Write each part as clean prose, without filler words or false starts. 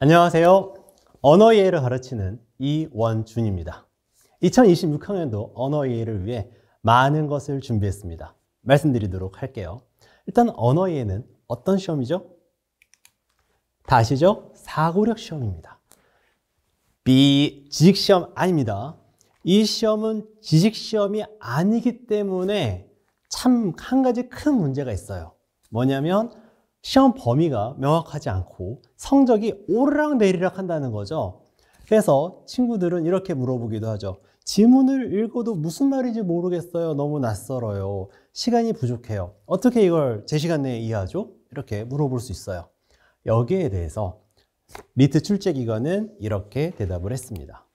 안녕하세요. 언어 이해를 가르치는 이원준입니다. 2026학년도 언어 이해를 위해 많은 것을 준비했습니다. 말씀드리도록 할게요. 일단 언어 이해는 어떤 시험이죠? 다 아시죠? 사고력 시험입니다. 지식 시험 아닙니다. 이 시험은 지식 시험이 아니기 때문에 참 한 가지 큰 문제가 있어요. 뭐냐면 시험 범위가 명확하지 않고 성적이 오르락내리락 한다는 거죠. 그래서 친구들은 이렇게 물어보기도 하죠. 지문을 읽어도 무슨 말인지 모르겠어요. 너무 낯설어요. 시간이 부족해요. 어떻게 이걸 제 시간 내에 이해하죠? 이렇게 물어볼 수 있어요. 여기에 대해서 리트 출제기관은 이렇게 대답을 했습니다.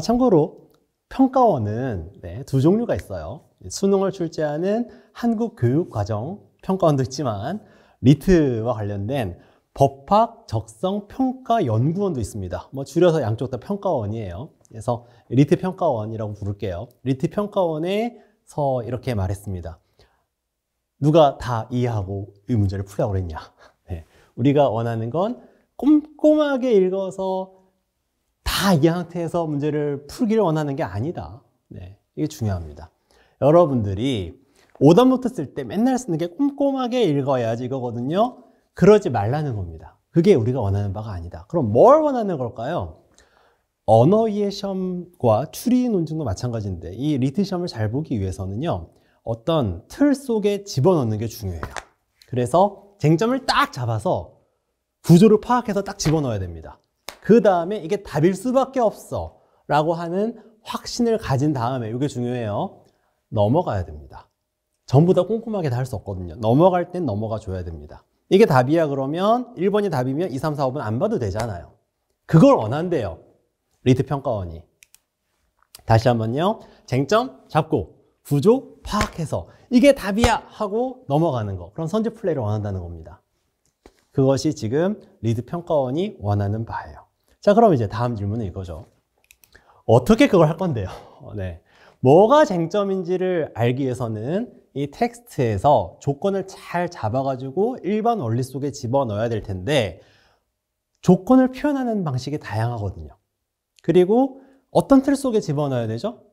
참고로 평가원은 두 종류가 있어요. 수능을 출제하는 한국교육과정평가원도 있지만 리트와 관련된 법학적성평가연구원도 있습니다. 줄여서 양쪽 다 평가원이에요. 그래서 리트 평가원이라고 부를게요. 리트 평가원에서 이렇게 말했습니다. 누가 다 이해하고 이 문제를 풀라고 그랬냐? 우리가 원하는 건 꼼꼼하게 읽어서 다 이해한 상태에서 문제를 풀기를 원하는 게 아니다. 이게 중요합니다. 여러분들이 오답노트 쓸 때 맨날 쓰는 게 꼼꼼하게 읽어야지 이거거든요. 그러지 말라는 겁니다. 그게 우리가 원하는 바가 아니다. 그럼 뭘 원하는 걸까요? 언어 이해 시험과 추리 논증도 마찬가지인데 이 리트 시험을 잘 보기 위해서는요. 어떤 틀 속에 집어넣는 게 중요해요. 그래서 쟁점을 딱 잡아서 구조를 파악해서 딱 집어넣어야 됩니다. 그 다음에 이게 답일 수밖에 없어 라고 하는 확신을 가진 다음에 이게 중요해요. 넘어가야 됩니다. 전부 다 꼼꼼하게 다 할 수 없거든요. 넘어갈 땐 넘어가 줘야 됩니다. 이게 답이야 그러면 1번이 답이면 2, 3, 4, 5번 안 봐도 되잖아요. 그걸 원한대요. 리트 평가원이. 다시 한번요. 쟁점 잡고 구조 파악해서 이게 답이야 하고 넘어가는 거. 그런 선제 플레이를 원한다는 겁니다. 그것이 지금 리트 평가원이 원하는 바예요. 자, 그럼 이제 다음 질문은 이거죠. 어떻게 그걸 할 건데요? 뭐가 쟁점인지를 알기 위해서는 이 텍스트에서 조건을 잘 잡아가지고 일반 원리 속에 집어넣어야 될 텐데 조건을 표현하는 방식이 다양하거든요. 그리고 어떤 틀 속에 집어넣어야 되죠?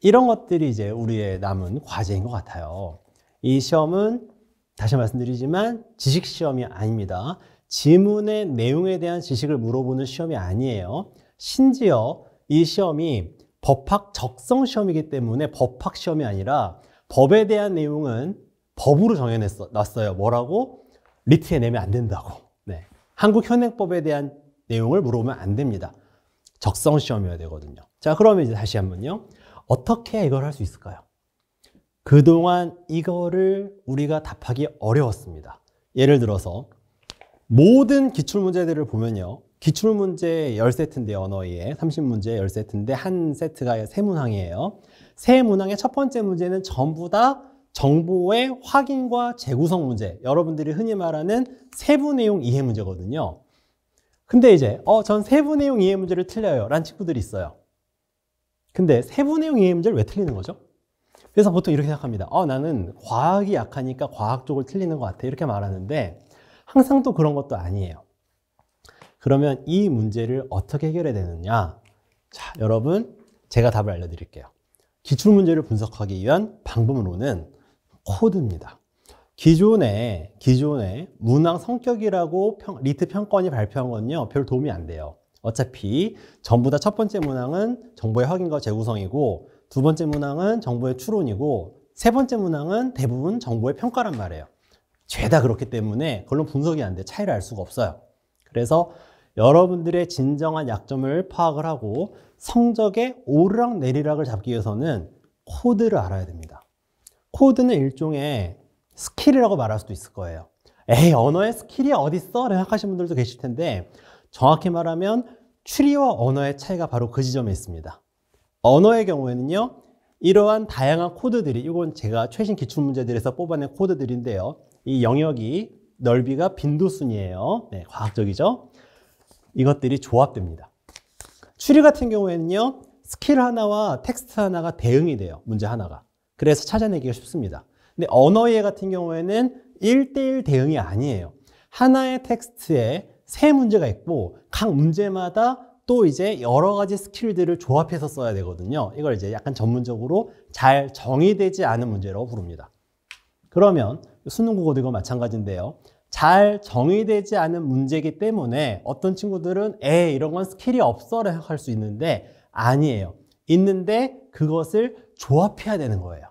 이런 것들이 이제 우리의 남은 과제인 것 같아요. 이 시험은 다시 말씀드리지만 지식 시험이 아닙니다. 지문의 내용에 대한 지식을 물어보는 시험이 아니에요. 심지어 이 시험이 법학 적성 시험이기 때문에 법학 시험이 아니라 법에 대한 내용은 법으로 정해놨어요. 뭐라고? 리트에 내면 안 된다고. 한국 현행법에 대한 내용을 물어보면 안 됩니다. 적성 시험이어야 되거든요. 자, 그러면 이제 다시 한번요. 어떻게 이걸 할 수 있을까요? 그동안 이거를 우리가 답하기 어려웠습니다. 예를 들어서 모든 기출문제들을 보면요. 기출문제 10세트인데요. 언어에 30문제 10세트인데 한 세트가 3문항이에요. 3문항의 첫 번째 문제는 전부 다 정보의 확인과 재구성 문제. 여러분들이 흔히 말하는 세부 내용 이해 문제거든요. 근데 이제 전 세부 내용 이해 문제를 틀려요. 라는 친구들이 있어요. 근데 세부 내용 이해 문제를 왜 틀리는 거죠? 그래서 보통 이렇게 생각합니다. 나는 과학이 약하니까 과학 쪽을 틀리는 것 같아. 이렇게 말하는데 항상 또 그런 것도 아니에요. 그러면 이 문제를 어떻게 해결해야 되느냐? 자, 여러분 제가 답을 알려드릴게요. 기출문제를 분석하기 위한 방법론은 코드입니다. 기존에 문항 성격이라고 리트 평가원이 발표한 건요. 별 도움이 안 돼요. 어차피 전부 다 첫 번째 문항은 정보의 확인과 재구성이고 두 번째 문항은 정보의 추론이고 세 번째 문항은 대부분 정보의 평가란 말이에요. 죄다 그렇기 때문에 그걸로 분석이 안 돼. 차이를 알 수가 없어요. 그래서 여러분들의 진정한 약점을 파악을 하고 성적의 오르락내리락을 잡기 위해서는 코드를 알아야 됩니다. 코드는 일종의 스킬이라고 말할 수도 있을 거예요. 에이, 언어에 스킬이 어딨어? 라고 생각하시는 분들도 계실 텐데 정확히 말하면 추리와 언어의 차이가 바로 그 지점에 있습니다. 언어의 경우에는요. 이러한 다양한 코드들이 이건 제가 최신 기출문제들에서 뽑아낸 코드들인데요. 이 영역이 넓이가 빈도순이에요. 과학적이죠? 이것들이 조합됩니다. 추리 같은 경우에는요. 스킬 하나와 텍스트 하나가 대응이 돼요. 문제 하나가. 그래서 찾아내기가 쉽습니다. 근데 언어 이해 같은 경우에는 1대1 대응이 아니에요. 하나의 텍스트에 세 문제가 있고 각 문제마다 또 이제 여러 가지 스킬들을 조합해서 써야 되거든요. 이걸 이제 약간 전문적으로 잘 정의되지 않은 문제라고 부릅니다. 그러면 수능 국어도 이거 마찬가지인데요. 잘 정의되지 않은 문제이기 때문에 어떤 친구들은 이런 건 스킬이 없어라 생각할 수 있는데 아니에요. 있는데 그것을 조합해야 되는 거예요.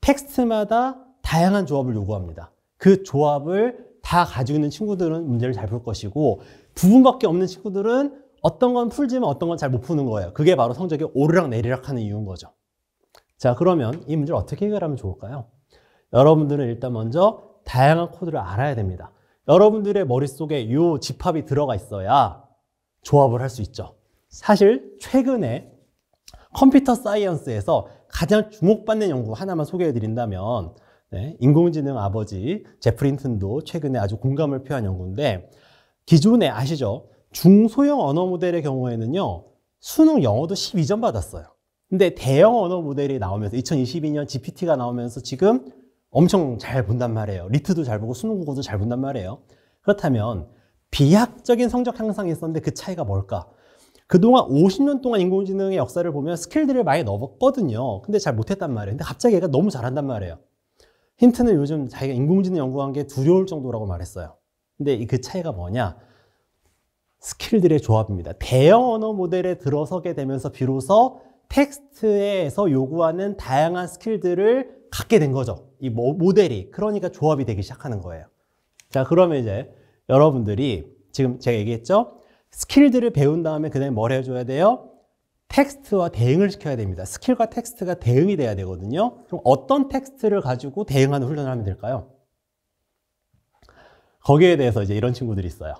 텍스트마다 다양한 조합을 요구합니다. 그 조합을 다 가지고 있는 친구들은 문제를 잘 풀 것이고 부분밖에 없는 친구들은 어떤 건 풀지만 어떤 건 잘 못 푸는 거예요. 그게 바로 성적이 오르락 내리락 하는 이유인 거죠. 자, 그러면 이 문제를 어떻게 해결하면 좋을까요? 여러분들은 일단 먼저 다양한 코드를 알아야 됩니다. 여러분들의 머릿속에 이 집합이 들어가 있어야 조합을 할 수 있죠. 사실 최근에 컴퓨터 사이언스에서 가장 주목받는 연구 하나만 소개해 드린다면 인공지능 아버지 제프리 힌튼도 최근에 아주 공감을 표한 연구인데 기존에 아시죠? 중소형 언어 모델의 경우에는요. 수능 영어도 12점 받았어요. 근데 대형 언어 모델이 나오면서 2022년 GPT가 나오면서 지금 엄청 잘 본단 말이에요. 리트도 잘 보고 수능 국어도 잘 본단 말이에요. 그렇다면 비약적인 성적 향상이 있었는데 그 차이가 뭘까? 그동안 50년 동안 인공지능의 역사를 보면 스킬들을 많이 넣었거든요. 근데 잘 못했단 말이에요. 근데 갑자기 얘가 너무 잘한단 말이에요. 힌트는 요즘 자기가 인공지능 연구한 게 두려울 정도라고 말했어요. 근데 그 차이가 뭐냐? 스킬들의 조합입니다. 대형 언어 모델에 들어서게 되면서 비로소 텍스트에서 요구하는 다양한 스킬들을 갖게 된 거죠. 이 모델이. 그러니까 조합이 되기 시작하는 거예요. 자, 그러면 이제 여러분들이 지금 제가 얘기했죠? 스킬들을 배운 다음에 그 다음에 뭘 해줘야 돼요? 텍스트와 대응을 시켜야 됩니다. 스킬과 텍스트가 대응이 돼야 되거든요. 그럼 어떤 텍스트를 가지고 대응하는 훈련을 하면 될까요? 거기에 대해서 이제 이런 친구들이 있어요.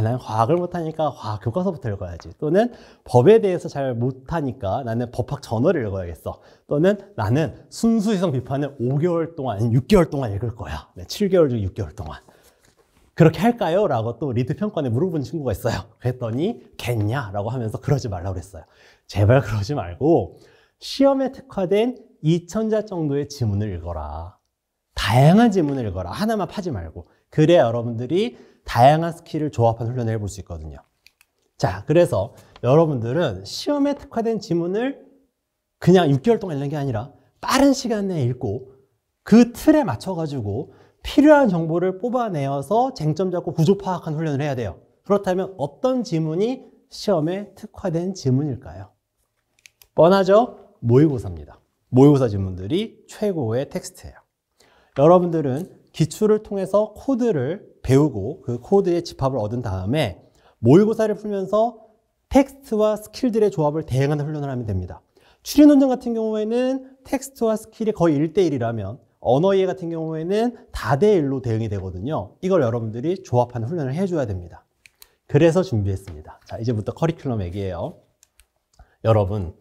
난 과학을 못하니까 과학 교과서부터 읽어야지. 또는 법에 대해서 잘 못하니까 나는 법학 전어를 읽어야겠어. 또는 나는 순수이성 비판을 5개월 동안, 아니면 6개월 동안 읽을 거야. 7개월 중 6개월 동안. 그렇게 할까요? 라고 또 리트 평가원에 물어본 친구가 있어요. 그랬더니 겠냐? 라고 하면서 그러지 말라고 그랬어요. 제발 그러지 말고 시험에 특화된 2000자 정도의 지문을 읽어라. 다양한 지문을 읽어라. 하나만 파지 말고. 그래야 여러분들이 다양한 스킬을 조합한 훈련을 해볼 수 있거든요. 자, 그래서 여러분들은 시험에 특화된 지문을 그냥 6개월 동안 읽는 게 아니라 빠른 시간 내에 읽고 그 틀에 맞춰가지고 필요한 정보를 뽑아내어서 쟁점 잡고 구조 파악한 훈련을 해야 돼요. 그렇다면 어떤 지문이 시험에 특화된 지문일까요? 뻔하죠? 모의고사입니다. 모의고사 지문들이 최고의 텍스트예요. 여러분들은 기출을 통해서 코드를 배우고 그 코드의 집합을 얻은 다음에 모의고사를 풀면서 텍스트와 스킬들의 조합을 대응하는 훈련을 하면 됩니다. 추리논쟁 같은 경우에는 텍스트와 스킬이 거의 1대1이라면 언어 이해 같은 경우에는 다대1로 대응이 되거든요. 이걸 여러분들이 조합하는 훈련을 해줘야 됩니다. 그래서 준비했습니다. 자, 이제부터 커리큘럼 얘기예요. 여러분,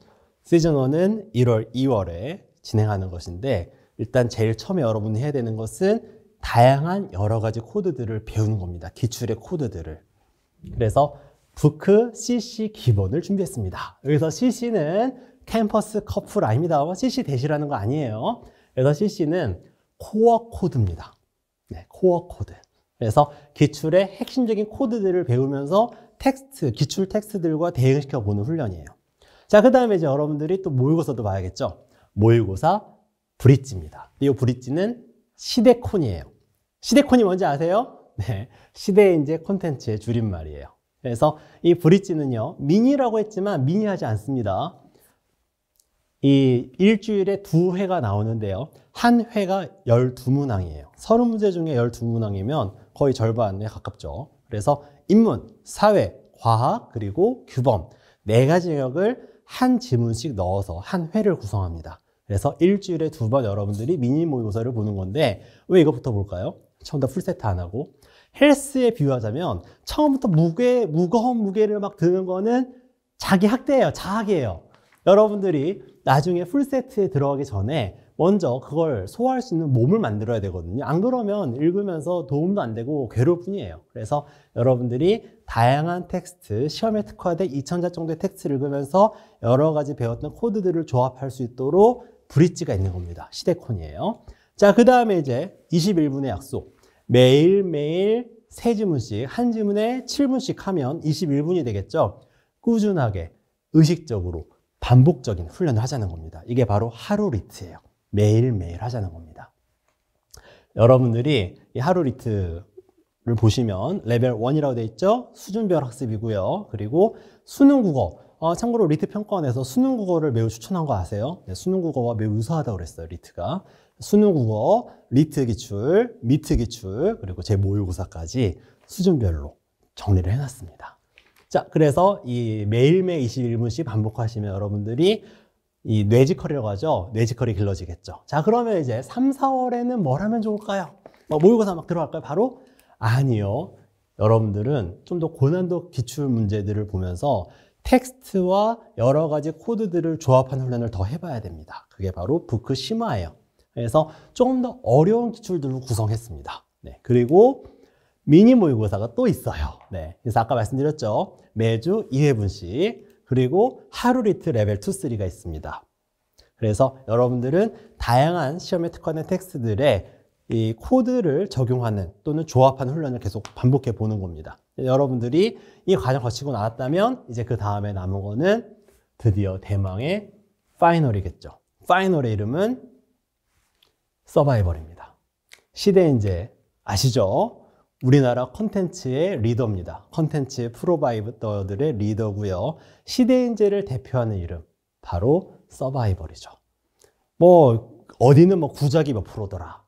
시즌1은 1월, 2월에 진행하는 것인데 일단 제일 처음에 여러분이 해야 되는 것은 다양한 여러 가지 코드들을 배우는 겁니다. 기출의 코드들을. 그래서 부크 CC 기본을 준비했습니다. 여기서 CC는 캠퍼스 커플 아닙니다. CC 대시라는 거 아니에요. 그래서 CC는 코어 코드입니다. 네, 코어 코드. 그래서 기출의 핵심적인 코드들을 배우면서 기출 텍스트들과 대응시켜 보는 훈련이에요. 자, 그 다음에 이제 여러분들이 또 모의고사도 봐야겠죠. 모의고사 브릿지입니다. 이 브릿지는 시대콘이에요. 시대콘이 뭔지 아세요? 네, 시대인재 콘텐츠의 줄임말이에요. 그래서 이 브릿지는요, 미니라고 했지만 미니하지 않습니다. 이 일주일에 2회가 나오는데요. 한 회가 12문항이에요. 30문제 중에 12문항이면 거의 절반에 가깝죠. 그래서 인문, 사회, 과학, 그리고 규범 4가지 영역을 한 지문씩 넣어서 한 회를 구성합니다. 그래서 일주일에 2번 여러분들이 미니 모의고사를 보는 건데 왜 이것부터 볼까요? 처음부터 풀세트 안 하고 헬스에 비유하자면 처음부터 무거운 무게를 막 드는 거는 자기 학대예요. 자학이에요. 여러분들이 나중에 풀세트에 들어가기 전에 먼저 그걸 소화할 수 있는 몸을 만들어야 되거든요. 안 그러면 읽으면서 도움도 안 되고 괴로울 뿐이에요. 그래서 여러분들이 다양한 텍스트, 시험에 특화된 2000자 정도의 텍스트를 읽으면서 여러 가지 배웠던 코드들을 조합할 수 있도록 브릿지가 있는 겁니다. 시대콘이에요. 자, 그 다음에 이제 21분의 약속. 매일매일 세 지문씩, 한 지문에 7분씩 하면 21분이 되겠죠. 꾸준하게, 의식적으로, 반복적인 훈련을 하자는 겁니다. 이게 바로 하루 리트예요. 매일매일 하자는 겁니다. 여러분들이 이 하루 리트를 보시면 레벨 1이라고 되어 있죠. 수준별 학습이고요. 그리고 수능 국어. 참고로 리트 평가원에서 수능 국어를 매우 추천한 거 아세요? 네, 수능 국어와 매우 유사하다고 그랬어요, 리트가. 수능 국어, 리트 기출, 미트 기출, 그리고 제 모의고사까지 수준별로 정리를 해놨습니다. 자, 그래서 이 매일매일 21분씩 반복하시면 여러분들이 이 뇌지컬이라고 하죠. 뇌지컬이 길러지겠죠. 자, 그러면 이제 3, 4월에는 뭘 하면 좋을까요? 모의고사 막 들어갈까요? 바로? 아니요. 여러분들은 좀 더 고난도 기출 문제들을 보면서 텍스트와 여러 가지 코드들을 조합하는 훈련을 더 해봐야 됩니다. 그게 바로 부크시마예요. 그래서 조금 더 어려운 기출들로 구성했습니다. 네, 그리고 미니 모의고사가 또 있어요. 네, 그래서 아까 말씀드렸죠. 매주 2회분씩 그리고 하루 리트 레벨 2, 3가 있습니다. 그래서 여러분들은 다양한 시험에 특화된 텍스트들의 이 코드를 적용하는 또는 조합하는 훈련을 계속 반복해 보는 겁니다. 여러분들이 이 과정 거치고 나왔다면 이제 그 다음에 남은 거는 드디어 대망의 파이널이겠죠. 파이널의 이름은 서바이벌입니다. 시대인재 아시죠? 우리나라 콘텐츠의 리더입니다. 콘텐츠 프로바이더들의 리더고요. 시대인재를 대표하는 이름 바로 서바이벌이죠. 뭐 어디는 뭐 구작이 몇 프로더라.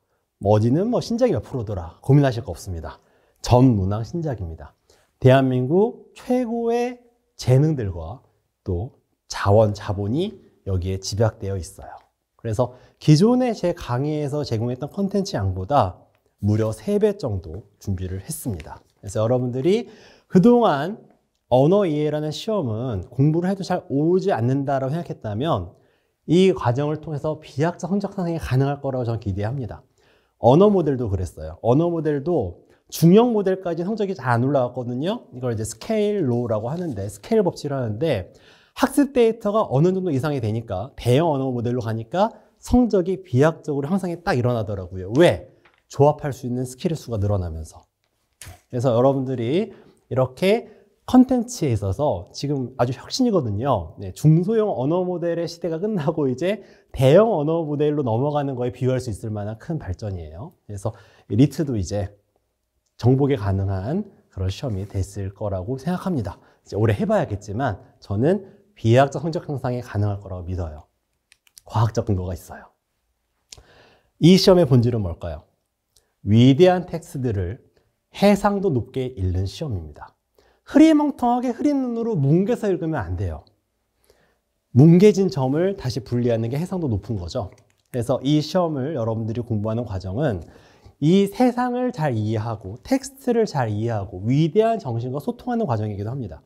어디는 뭐 신작이 몇 프로더라. 고민하실 거 없습니다. 전문항 신작입니다. 대한민국 최고의 재능들과 또 자본이 여기에 집약되어 있어요. 그래서 기존의 제 강의에서 제공했던 콘텐츠 양보다 무려 3배 정도 준비를 했습니다. 그래서 여러분들이 그동안 언어 이해라는 시험은 공부를 해도 잘 오지 않는다라고 생각했다면 이 과정을 통해서 비약적 성적 상승이 가능할 거라고 저는 기대합니다. 언어 모델도 그랬어요. 언어 모델도 중형 모델까지 성적이 잘 안 올라갔거든요. 이걸 이제 스케일 로우라고 하는데, 스케일 법칙을 하는데, 학습 데이터가 어느 정도 이상이 되니까 대형 언어 모델로 가니까 성적이 비약적으로 향상이 딱 일어나더라고요. 왜? 조합할 수 있는 스킬의 수가 늘어나면서. 그래서 여러분들이 이렇게 컨텐츠에 있어서 지금 아주 혁신이거든요. 네, 중소형 언어 모델의 시대가 끝나고 이제 대형 언어 모델로 넘어가는 거에 비유할 수 있을 만한 큰 발전이에요. 그래서 리트도 이제 정복이 가능한 그런 시험이 됐을 거라고 생각합니다. 이제 오래 해봐야겠지만 저는 비약적 성적 향상이 가능할 거라고 믿어요. 과학적 근거가 있어요. 이 시험의 본질은 뭘까요? 위대한 텍스트들을 해상도 높게 읽는 시험입니다. 흐리멍텅하게 흐린 눈으로 뭉개서 읽으면 안 돼요. 뭉개진 점을 다시 분리하는 게 해상도 높은 거죠. 그래서 이 시험을 여러분들이 공부하는 과정은 이 세상을 잘 이해하고 텍스트를 잘 이해하고 위대한 정신과 소통하는 과정이기도 합니다.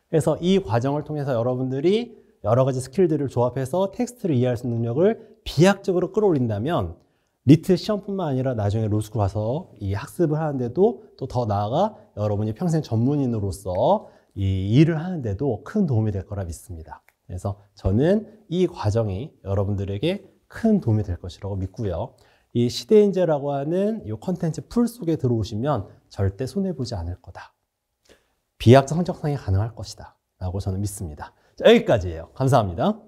그래서 이 과정을 통해서 여러분들이 여러 가지 스킬들을 조합해서 텍스트를 이해할 수 있는 능력을 비약적으로 끌어올린다면 리트 시험뿐만 아니라 나중에 로스쿨 가서 이 학습을 하는데도 또 더 나아가 여러분이 평생 전문인으로서 이 일을 하는데도 큰 도움이 될 거라 믿습니다. 그래서 저는 이 과정이 여러분들에게 큰 도움이 될 것이라고 믿고요. 이 시대인재라고 하는 이 콘텐츠 풀 속에 들어오시면 절대 손해보지 않을 거다. 비약적 성적상이 가능할 것이다 라고 저는 믿습니다. 자, 여기까지예요. 감사합니다.